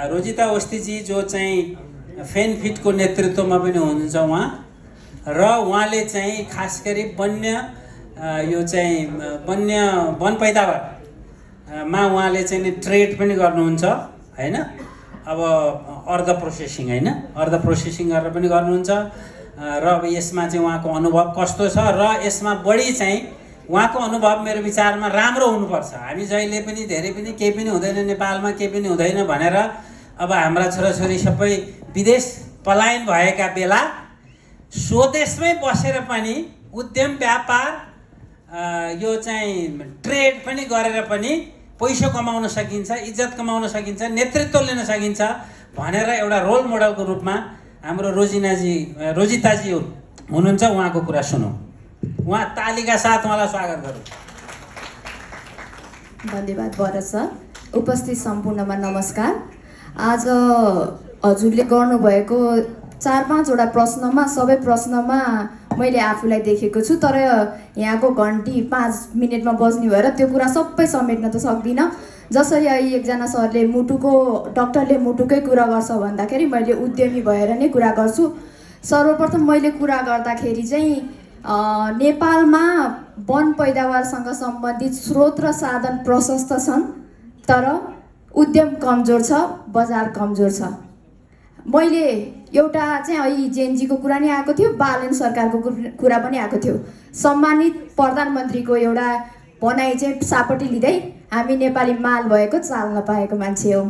Rosita ओस्ती जी जो चाहिँ फेनफिटको नेतृत्वमा पनि हुनुहुन्छ उहाँ र उहाँले चाहिँ खास गरी वन पैदावारमा उहाँले चाहिँ ट्रेड पनि गर्नुहुन्छ हैन। अब अर्ध प्रोसेसिङ गरेर पनि गर्नुहुन्छ र अब यसमा चाहिँ उहाँको अनुभव कस्तो छ र यसमा बढी चाहिँ उहाँको अनुभव मेरो विचारमा राम्रो हुनुपर्छ। हामी जहिले पनि धेरै पनि केही पनि हुँदैन नेपालमा, केही पनि हुँदैन भनेर अब हाम्रा छोराछोरी सबै विदेश पलायन भएका बेला स्वदेशमै बसेर पनि उद्यम व्यापार यो चाहिँ ट्रेड पनि गरेर पनि पैसा कमाउन सकिन्छ, इज्जत कमाउन सकिन्छ, नेतृत्व लिन सकिन्छ भनेर एउटा रोल मोडलको रूपमा हाम्रो रोजिताजी हुनुहुन्छ। उहाँको कुरा सुनौँ। उहाँ तालिका साथ उहाँलाई स्वागत गरौँ। धन्यवाद भरत सर। उपस्थित सम्पूर्णमा नमस्कार। आज हजुरले गर्नुभएको 4-5 प्रश्नमा सबै प्रश्नमा मैले आफूलाई देखेको छु, तर यहाँको घन्टी 5 मिनेटमा बज्ने भएर त्यो कुरा सबै समेट्न त सक्दिनँ। जसरी अहिले एकजना सरले डक्टरले मुटुकै कुरा गर्छ भन्दाखेरि मैले उद्यमी भएर नै कुरा गर्छु। सर्वप्रथम मैले कुरा गर्दाखेरि चाहिँ नेपालमा वन पैदावारसँग सम्बन्धित स्रोत र साधन प्रशस्त छन्, तर उद्यम कमजोर छ, बजार कमजोर छ। मैले एउटा चाहिँ अहिले जेएनजीको कुरा नै आएको थियो, बालन सरकारको कुरा पनि आएको थियो। सम्मानित प्रधानमन्त्रीको एउटा भनाइ चाहिँ सापटी लिँदै हामी नेपाली माल भएको चाल नपाएको मान्छे हो।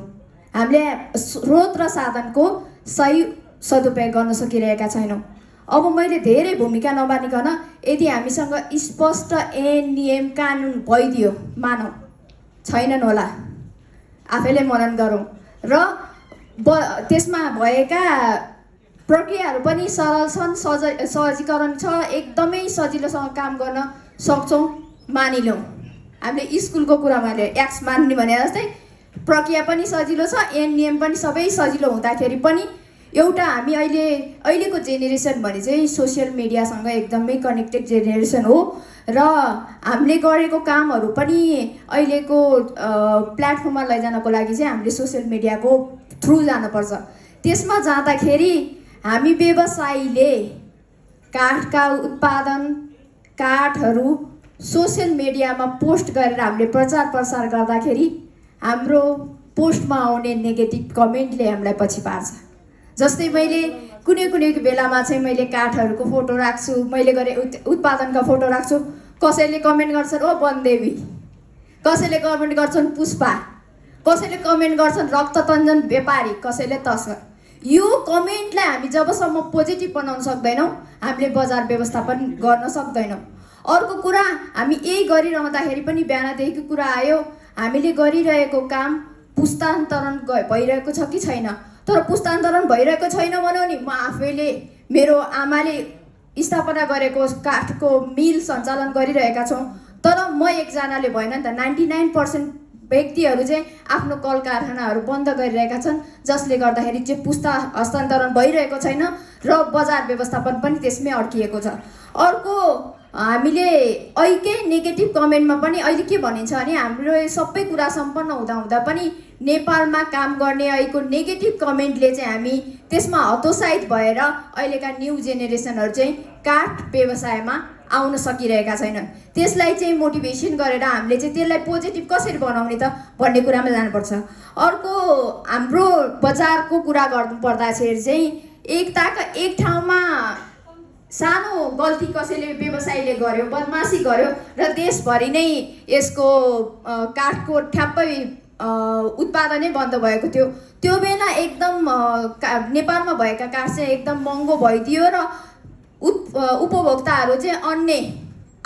हामीले स्रोत र साधनको सही सदुपयोग गर्न सकिरहेका छैनौँ। अब मैले धेरै भूमिका नमानिकन यदि हामीसँग स्पष्ट ऐन नियम कानुन भइदियो, मानौँ छैनन् होला, आफैले मनन गरौँ र त्यसमा भएका प्रक्रियाहरू पनि सरल छन्, सहजीकरण छ, एकदमै सजिलोसँग काम गर्न सक्छौँ, मानिलौँ। हामीले स्कुलको कुरामा एक्स मान्ने भने जस्तै प्रक्रिया पनि सजिलो छ, ऐन नियम पनि सबै सजिलो हुँदाखेरि पनि एउटा हामी अहिलेको जेनेरेसन भने चाहिँ सोसियल मिडियासँग एकदमै कनेक्टेड जेनेरेसन हो र हामीले गरेको कामहरू पनि अहिलेको प्लेटफर्ममा लैजानको लागि चाहिँ हामीले सोसियल मिडियाको थ्रु जानुपर्छ। त्यसमा जाँदाखेरि हामी व्यवसायीले काठका उत्पादन, काठहरू सोसियल मिडियामा पोस्ट गरेर हामीले प्रचार प्रसार गर्दाखेरि हाम्रो पोस्टमा आउने नेगेटिभ कमेन्टले हामीलाई पछि पार्छ। जस्तै मैले कुनै बेलामा चाहिँ मैले काठहरूको फोटो राख्छु, मैले गरे उत्पादनका फोटो राख्छु, कसैले कमेन्ट गर्छन् ओ वनदेवी, कसैले कमेन्ट गर्छन् पुष्पा, कसैले कमेन्ट गर्छन् रक्ततञ्जन व्यापारी, कसैले तस्कर। यो कमेन्टलाई हामी जबसम्म पोजिटिभ बनाउन सक्दैनौँ हामीले बजार व्यवस्थापन गर्न सक्दैनौँ। अर्को कुरा, हामी यही गरिरहँदाखेरि पनि बिहानदेखिको कुरा आयो, हामीले गरिरहेको काम पुस्तान्तरण भइरहेको छ कि छैन। तर पुस्तान्तरण भइरहेको छैन भनौँ नि, म आफैले मेरो आमाले स्थापना गरेको काठको मिल सञ्चालन गरिरहेका छौँ, तर म एकजनाले भएन नि त। 99% व्यक्तिहरू चाहिँ आफ्नो कल कारखानाहरू बन्द गरिरहेका छन्, जसले गर्दाखेरि चाहिँ पुस्ता हस्तान्तरण भइरहेको छैन र बजार व्यवस्थापन पनि त्यसमै अड्किएको छ। अर्को, हामीले अहिलेकै नेगेटिभ कमेन्टमा पनि अहिले के भनिन्छ भने हाम्रो सबै कुरा सम्पन्न हुँदा पनि नेपालमा काम गर्ने अहिलेको नेगेटिभ कमेन्टले चाहिँ हामी त्यसमा हतोत्साहित भएर अहिलेका न्यू जेनेरेसनहरू चाहिँ काठ व्यवसायमा आउन सकिरहेका छैनन्। त्यसलाई चाहिँ मोटिभेसन गरेर हामीले चाहिँ त्यसलाई पोजिटिभ कसरी बनाउने त भन्ने कुरामा जानुपर्छ। अर्को, हाम्रो बजारको कुरा गर्नुपर्दाखेरि चाहिँ एक ठाउँमा सानो गल्ती कसैले व्यवसायीले गर्यो, बदमासी गर्यो र देशभरि नै यसको काठको ठ्याप्पै उत्पादनै बन्द भएको थियो। त्यो बेला एकदम नेपालमा भएका काठ चाहिँ एकदम महँगो भइदियो र उपभोक्ताहरू चाहिँ अन्य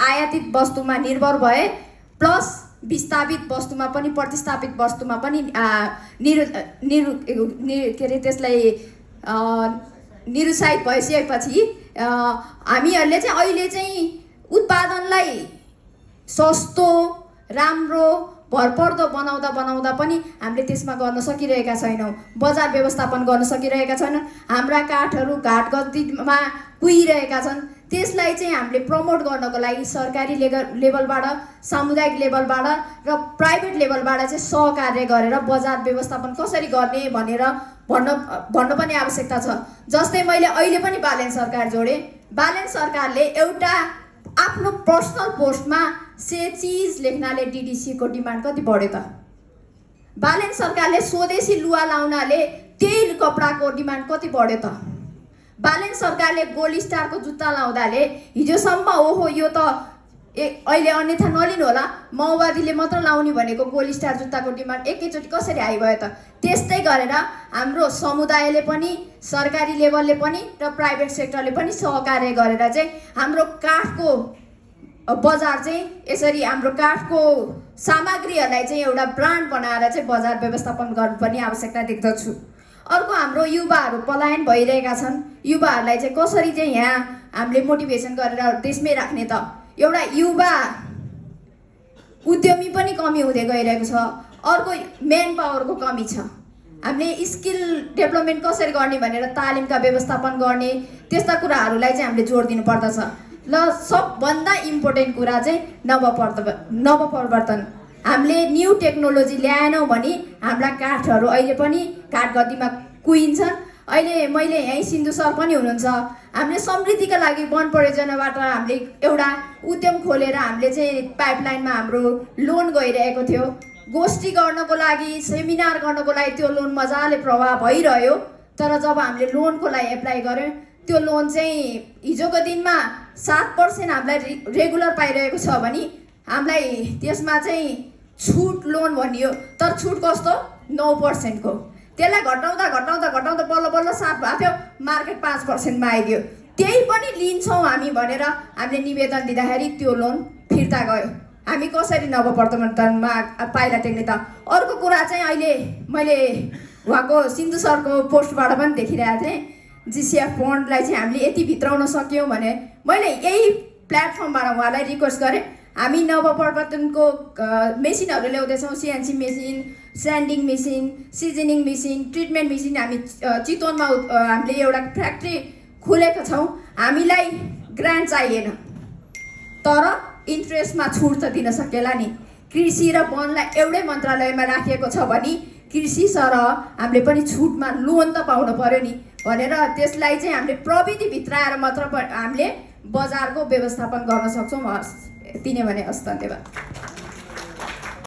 आयातित वस्तुमा निर्भर भए, प्लस विस्थापित वस्तुमा पनि, प्रतिस्थापित वस्तुमा पनि त्यसलाई निरुत्साहित भइसकेपछि हामीहरूले चाहिँ अहिले चाहिँ उत्पादनलाई सस्तो, राम्रो, भरपर्दो बनाउँदा पनि हामीले त्यसमा गर्न सकिरहेका छैनौँ, बजार व्यवस्थापन गर्न सकिरहेका छैनौँ। हाम्रा काठहरू घाट गतिमा कुहिरहेका छन्, त्यसलाई चाहिँ हामीले प्रमोट गर्नको लागि सरकारी लेभलबाट, सामुदायिक लेभलबाट र प्राइभेट लेभलबाट चाहिँ सहकार्य गरेर बजार व्यवस्थापन कसरी गर्ने भनेर भन्न पनि आवश्यकता छ। जस्तै मैले अहिले पनि बालेन सरकार जोडेँ। बालेन सरकारले एउटा आफ्नो पर्सनल पोस्टमा से चीज लेख्नाले डिडिसीको डिमान्ड कति बढ्यो त? बालेन सरकारले स्वदेशी लुवा लाउनाले त्यही कपडाको डिमान्ड कति बढ्यो त? बालेन सरकारले गोल्ड स्टारको जुत्ता लाउँदाले हिजोसम्म ओहो यो त अहिले अन्यथा नलिनु होला, माओवादीले मात्र लाउने भनेको गोल्ड स्टार जुत्ताको डिमान्ड एकैचोटि कसरी आइभयो त? त्यस्तै गरेर हाम्रो समुदायले पनि, सरकारी लेभलले पनि र प्राइभेट सेक्टरले पनि सहकार्य गरेर चाहिँ हाम्रो काठको बजार चाहिँ यसरी हाम्रो काठको सामग्रीहरूलाई चाहिँ एउटा ब्रान्ड बनाएर चाहिँ बजार व्यवस्थापन गर्नुपर्ने आवश्यकता देख्दछु। अर्को हाम्रो युवाहरू पलायन भइरहेका छन्। युवाहरूलाई चाहिँ कसरी चाहिँ यहाँ हामीले मोटिभेसन गरेर देशमै राख्ने त? एउटा युवा उद्यमी पनि कमी हुँदै गइरहेको छ। अर्को मेन पावरको कमी छ। हामीले स्किल डेभलपमेन्ट कसरी गर्ने भनेर तालिमका व्यवस्थापन गर्ने त्यस्ता कुराहरूलाई चाहिँ हामीले जोड दिनु पर्दछ। ल सबभन्दा इम्पोर्टेन्ट कुरा चाहिँ नवप्रवर्तन। हामीले न्यू टेक्नोलोजी ल्याएनौँ भने हाम्रा काठहरू अहिले पनि काठ गद्दीमा कुहिन्छन्। अहिले मैले यहीँ सिन्धु सर पनि हुनुहुन्छ। हामीले समृद्धिका लागि वन परियोजनाबाट हामीले एउटा उद्यम खोलेर हामीले चाहिँ पाइपलाइनमा हाम्रो लोन गइरहेको थियो। गोष्ठी गर्नको लागि, सेमिनार गर्नको लागि त्यो लोन मजाले प्रवाह भइरह्यो। तर जब हामीले लोनको लागि एप्लाई गऱ्यौँ त्यो लोन चाहिँ हिजोको दिनमा 7% हामीलाई रेगुलर पाइरहेको छ भने हामीलाई त्यसमा चाहिँ छुट लोन भनियो। तर छुट कस्तो? 9% को। त्यसलाई घटाउँदा बल्ल बल्ल 7 भएको थियो, मार्केट 5%मा आइदियो। त्यही पनि लिन्छौँ हामी भनेर हामीले निवेदन दिँदाखेरि त्यो लोन फिर्ता गयो। हामी कसरी नवप्रवर्तनमा पाइला टेक्ने त? अर्को कुरा चाहिँ अहिले मैले उहाँको सिन्धु सरको पोस्टबाट पनि देखिरहेको थिएँ। जिसिएफ फन्डलाई चाहिँ हामीले यति भित्राउन सक्यौँ भने मैले यही प्लेटफर्मबाट उहाँलाई रिक्वेस्ट गरेँ। हामी नवप्रवर्तनको मेसिनहरू ल्याउँदैछौँ। CNC machine, sanding machine, seasoning machine, treatment machine. हामी चितवनमा हामीले एउटा फ्याक्ट्री खोलेका छौँ। हामीलाई ग्रान्ट चाहिएन तर इन्ट्रेस्टमा छुट त दिन सकेला नि। कृषि र वनलाई एउटै मन्त्रालयमा राखिएको छ भने कृषि सरह हामीले पनि छुटमा लोन त पाउनु पर्यो नि भनेर त्यसलाई चाहिँ हामीले प्रविधि भित्राएर मात्र हामीले बजारको व्यवस्थापन गर्न सक्छौँ। हस् यति नै भने हस्, धन्यवाद।